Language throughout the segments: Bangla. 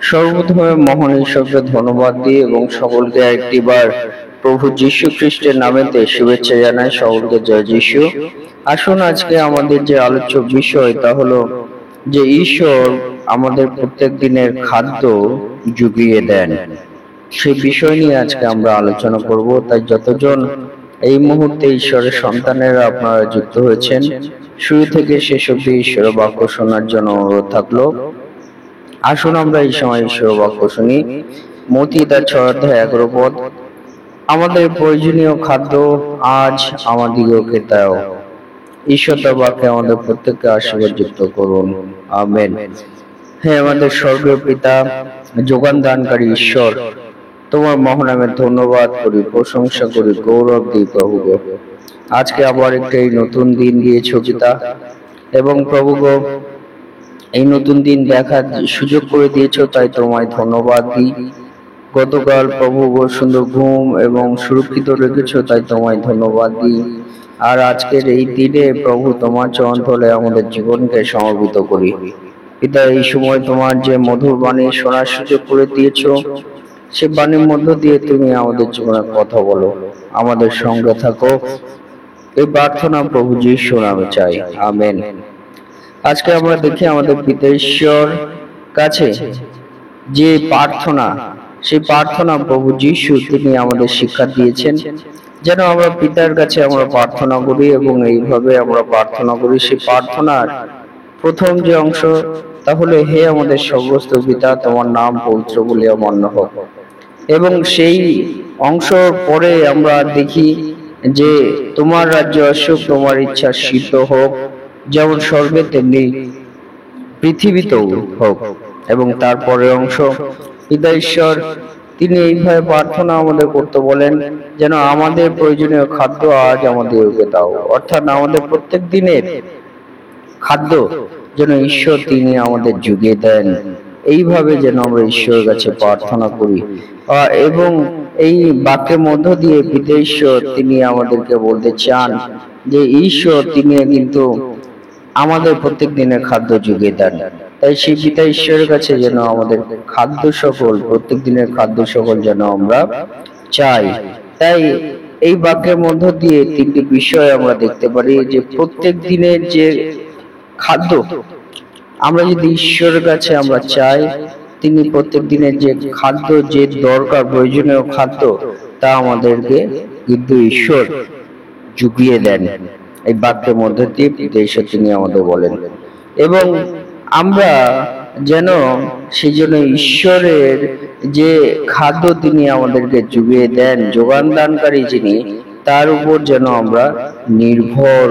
সর্বপ্রথমে মহান ঈশ্বরকে ধন্যবাদ দিই এবং সকলকে একটিবার প্রভু যীশু খ্রিস্টের নামেতে শুভেচ্ছা জানাই। সকলকে জয় যীশু। আসুন আজকে আমাদের যে আলোচ্য বিষয় তা হলো যে ঈশ্বর আমাদের প্রত্যেক দিনের খাদ্য জুগিয়ে দেন। সেই বিষয় নিয়ে আজকে আমরা আলোচনা করব। তাই যতজন এই মুহূর্তে ঈশ্বরের সন্তানেরা আপনারা যুক্ত হয়েছেন, শুরু থেকে শেষ অবধি ঈশ্বরের বাক্য শোনার জন্য অনুরোধ থাকলো। আসুন আমরা এই সময় ঈশ্বরের বাক্য শুনি। মতি তার 6 অধ্যায় 11 পদ। আমাদের প্রয়োজনীয় খাদ্য আজ আমাদিগকে দাও। ঈশ্বর তার বাক্যে আমাদের প্রত্যেককে আশীর্বাদ যুক্ত করুন, আমেন। হে আমাদের স্বর্গীয় পিতা, যোগান দানকারী ঈশ্বর, তোমার মহানামের ধন্যবাদ করি, প্রশংসা করি, গৌরব দিই প্রভু গো। আজকে আবার একটা এই নতুন দিন দিয়েছো পিতা, এবং প্রভু গো এই নতুন দিন দেখার সুযোগ করে দিয়েছো, তাই তোমায় ধন্যবাদ দিই। গতকাল প্রভু গো সুন্দর ঘুম এবং সুরক্ষিত রেখেছো, তাই তোমায় ধন্যবাদ দিই। আর আজকের এই দিনে প্রভু তোমার চরণতলে আমাদের জীবনকে সমর্পিত করি পিতা। এই সময় তোমার যে মধুর বাণী শোনার সুযোগ করে দিয়েছো, সে বাণীর মধ্য দিয়ে তুমি আমাদের জীবনে কথা বলো, আমাদের সঙ্গে থাকো। এই প্রার্থনা প্রভু যীশুর নামে চাই, আমেন। আজকে আমরা দেখি আমাদের পিতা ঈশ্বর কাছে যে প্রার্থনা, সেই প্রার্থনা প্রভু যীশু তিনি আমাদের শিক্ষা দিয়েছেন যেন আমরা পিতার কাছে আমরা প্রার্থনা করি, এবং এইভাবে আমরা প্রার্থনা করি। সেই প্রার্থনার প্রথম যে অংশ তাহলে, হে আমাদের সমস্ত পিতা, তোমার নাম পবিত্র বলিয়া মান্য হোক। এবং সেই অংশ পরে আমরা দেখি যে তোমার রাজ্য আসুক, তোমার ইচ্ছা সিদ্ধ হোক, যেমন স্বর্গে তেমনি পৃথিবীতেও হোক। এবং তারপরে অংশ পিতা ঈশ্বর তিনি এইভাবে প্রার্থনা আমাদের করতে বলেন যেন আমাদের প্রয়োজনীয় খাদ্য আজ আমাদেরকে দাও, অর্থাৎ আমাদের প্রত্যেক দিনের খাদ্য যেন ঈশ্বর তিনি আমাদের জুগিয়ে দেন। এইভাবে যেন আমরা ঈশ্বরের কাছে প্রার্থনা করি। এবং এই বাক্যের মধ্য দিয়ে পিতা ঈশ্বর তিনি আমাদেরকে বলতে চান যে ঈশ্বর তিনি কিন্তু আমাদের প্রত্যেক দিনের খাদ্য জুগিয়ে দেন। তাই সেই পিতা ঈশ্বরের কাছে যেন আমাদের খাদ্য সকল, প্রত্যেক দিনের খাদ্য সকল যেন আমরা চাই। তাই এই বাক্যের মধ্য দিয়ে 3টি বিষয় আমরা দেখতে পারি যে প্রত্যেক দিনের যে খাদ্য আমরা যদি ঈশ্বরের কাছে আমরা চাই, তিনি প্রত্যেক দিনের যে খাদ্য, যে দরকার প্রয়োজনীয় খাদ্য, তা আমাদেরকে কিন্তু ঈশ্বর জুগিয়ে দেন। এই বাক্যের মধ্যে দিয়ে পিতা ঈশ্বর তিনি আমাদের বলেন, এবং আমরা যেন সেই জন্য ঈশ্বরের যে খাদ্য তিনি আমাদেরকে জুগিয়ে দেন, যোগান দানকারী যিনি, তার উপর যেন আমরা নির্ভর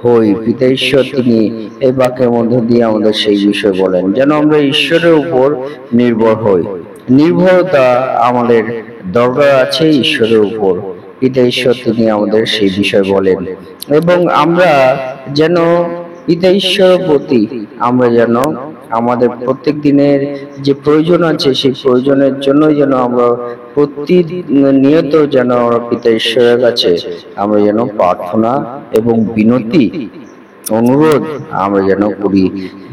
হই। পিতা ঈশ্বর তিনি এই বাক্যের মধ্য দিয়ে আমাদের সেই বিষয় বলেন যেন আমরা ঈশ্বরের উপর নির্ভর হই। নির্ভরতা আমাদের দরকার আছে ঈশ্বরের উপর। পিতা ঈশ্বর তিনি আমাদের সেই বিষয় বলেন, এবং আমরা যেন পিতা ঈশ্বরের প্রতি আমরা যেন আমাদের প্রত্যেক দিনের যে প্রয়োজন আছে, সেই প্রয়োজনের জন্য যেন আমরা প্রতিনিয়ত যেন পিতা ঈশ্বরের কাছে আমরা যেন প্রার্থনা এবং বিনতি অনুরোধ আমরা যেন করি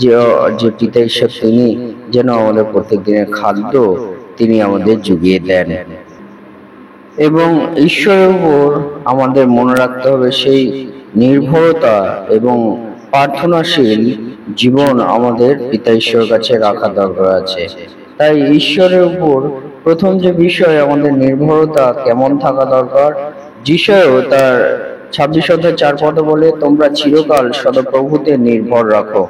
যে পিতা ঈশ্বর তিনি যেন আমাদের প্রত্যেক দিনের খাদ্য তিনি আমাদের জুগিয়ে দেন। এবং ঈশ্বরের উপর আমাদের মনে রাখতে হবে সেই নির্ভরতা এবং প্রার্থনাশীল জীবন আমাদের পিতা ঈশ্বরের কাছে রাখা দরকার আছে। তাই ঈশ্বরের উপর প্রথম যে বিষয় আমাদের নির্ভরতা কেমন থাকা দরকার, যিশাও তার 26 অধ্যায় 4 পদে বলে, তোমরা চিরকাল সদপ্রভুতে নির্ভর রাখো,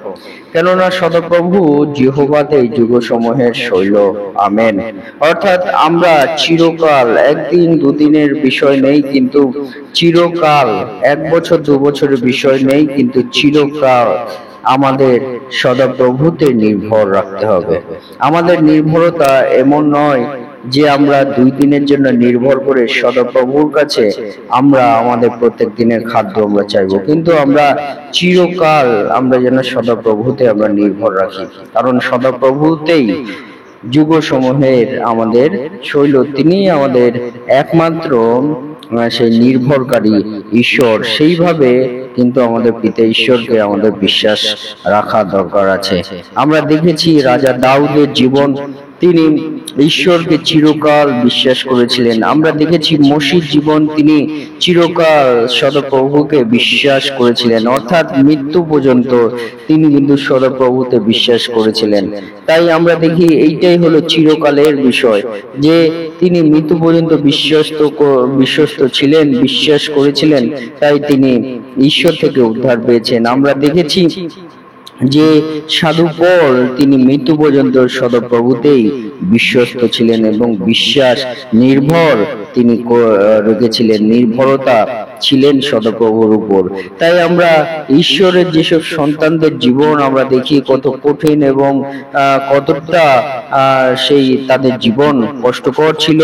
কেননা সদপ্রভু জিহোবাতেই যুগসমূহের শৈল, আমেন। অর্থাৎ আমরা চিরকাল, একদিন দুদিনের বিষয় নেই, কিন্তু চিরকাল, 1 বছর 2 বছরের বিষয় নেই, কিন্তু চিরকাল আমাদের সদপ্রভুতে নির্ভর রাখতে হবে। আমাদের নির্ভরতা এমন নয় যে আমরা 2 দিনের জন্য নির্ভর করে সদপ্রভুর কাছে আমরা আমাদের প্রত্যেক দিনের খাদ্য আমরা চাইবো, কিন্তু আমরা চিরকাল আমরা যেন সদপ্রভুতে আমরা নির্ভর রাখি, কারণ সদপ্রভুতেই যুগসমূহের আমাদের শৈল, তিনি আমাদের একমাত্র সেই নির্ভরকারী ঈশ্বর। সেইভাবে কিন্তু আমাদের পিতা ঈশ্বরকে আমাদের বিশ্বাস রাখা দরকার আছে। আমরা দেখেছি রাজা দাউদের জীবন, তিনি ঈশ্বরকে চিরকাল বিশ্বাস করেছিলেন। আমরা দেখেছি মসির জীবন, তিনি চিরকাল সদাপ্রভুকে বিশ্বাস করেছিলেন, অর্থাৎ মৃত্যু পর্যন্ত তিনি কিন্তু সদাপ্রভুতে বিশ্বাস করেছিলেন। তাই আমরা দেখি এইটাই হলো চিরকালের বিষয়, যে তিনি মৃত্যু পর্যন্ত বিশ্বস্ত ছিলেন, বিশ্বাস করেছিলেন, তাই তিনি ঈশ্বর থেকে উদ্ধার পেয়েছেন। আমরা দেখেছি যে সাধু পল, তিনি মৃত্যু পর্যন্ত সদাপ্রভুতেই বিশ্বস্ত ছিলেন এবং বিশ্বাস নির্ভর তিনি রেখেছিলেন, নির্ভরতা ছিলেন সদাপ্রভুর উপর। তাই আমরা ঈশ্বরের যেসব সন্তানদের জীবন আমরা দেখি কত কঠিন এবং কতটা সেই তাদের জীবন কষ্টকর ছিল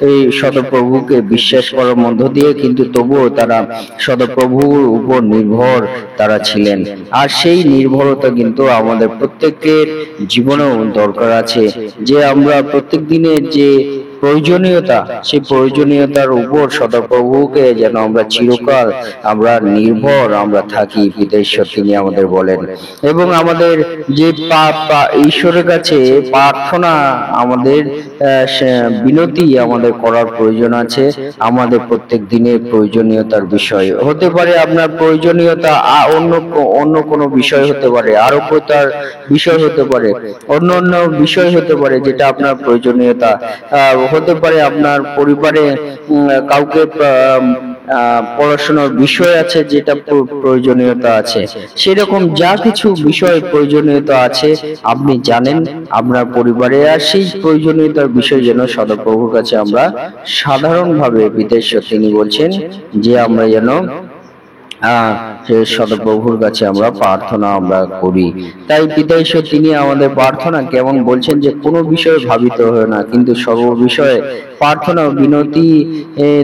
এই সদাপ্রভুকে বিশ্বাস করার মধ্য দিয়ে, কিন্তু তবুও তারা সদাপ্রভুর উপর নির্ভর তারা ছিলেন। আর সেই নির্ভরতা কিন্তু আমাদের প্রত্যেকের জীবনেও দরকার আছে, যে আমরা প্রত্যেক দিনের যে প্রয়োজনীয়তা, সেই প্রয়োজনীয়তার উপর সদাপ্রভুকে যেন আমরা চিরকাল আমরা নির্ভর আমরা থাকি। পিতা ঈশ্বর তিনি আমাদের বলেন, এবং আমাদের যে ঈশ্বরের কাছে প্রার্থনা, আমাদের বিনতি আমাদের করার প্রয়োজন আছে। আমাদের প্রত্যেক দিনের প্রয়োজনীয়তার বিষয় হতে পারে, আপনার প্রয়োজনীয়তা অন্য কোনো বিষয় হতে পারে, আরোগ্যতার বিষয় হতে পারে, অন্য বিষয় হতে পারে, যেটা আপনার প্রয়োজনীয়তা হতে পারে। আপনার পরিবারে কাউকে পড়াশোনার বিষয় আছে, যেটা প্রয়োজনীয়তা আছে, সেরকম যা কিছু বিষয় প্রয়োজনীয়তা আছে আপনি জানেন আপনার পরিবারে, আর সেই প্রয়োজনীয়তার বিষয় যেন সদাপ্রভুর কাছে আমরা সাধারণভাবে, পিতা ঈশ্বর তিনি বলছেন যে আমরা যেন সদাপ্রভুর কাছে আমরা প্রার্থনা আমরা করি। তাই পিতা ঈশ্বর তিনি আমাদের প্রার্থনা কেমন বলছেন, যে কোনো বিষয়ে ভাবিত হয় না, কিন্তু সর্ব বিষয়ে প্রার্থনা বিনতি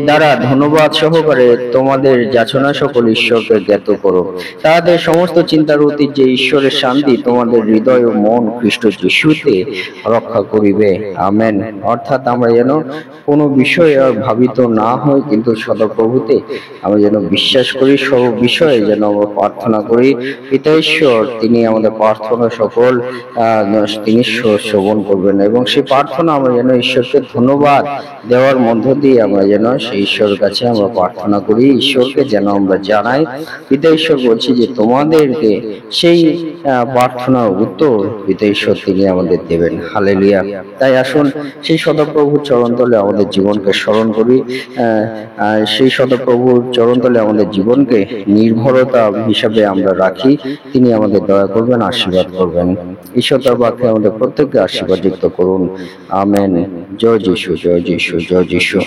দ্বারা ধন্যবাদ সহকারে তোমাদের যাচনা সকল ঈশ্বরকে জ্ঞাত করো, তাদের সমস্ত চিন্তার অতীত যে ঈশ্বরের শান্তি তোমাদের হৃদয় ও মন খ্রিস্ট যিশুতে রক্ষা করিবে। আমেন। অর্থাৎ আমরা যেন কোনো বিষয়ে আর ভাবিত না হয়, কিন্তু সদাপ্রভুতে আমরা যেন বিশ্বাস করি, সর্ব বিষয়ে যেন আমরা প্রার্থনা করি। পিতা ঈশ্বর তিনি আমাদের প্রার্থনা সকল তিনি শ্রবণ করবেন, এবং সেই প্রার্থনা আমরা যেন ঈশ্বরকে ধন্যবাদ দেওয়ার মধ্য দিয়ে আমরা যেন সেই ঈশ্বরের কাছে আমরা প্রার্থনা করি, ঈশ্বরকে যেন আমরা জানাই। পিতা ঈশ্বর বলছি যে তোমাদেরকে সেই প্রার্থনার উত্তর পিতা ঈশ্বর তিনি আমাদের দেবেন। হালেলুয়া। তাই আসুন সেই সদাপ্রভুর চরণতলে আমাদের জীবনকে স্মরণ করি, সেই সদাপ্রভুর চরণতলে আমাদের জীবনকে নির্ভরতা হিসাবে আমরা রাখি। তিনি আমাদের দয়া করবেন, আশীর্বাদ করবেন। ঈশ্বর তার বাক্যে আমাদের প্রত্যেককে আশীর্বাদ যুক্ত করুন। আমেন। জয় যিশু, জয় যিশু, জয় যিশু।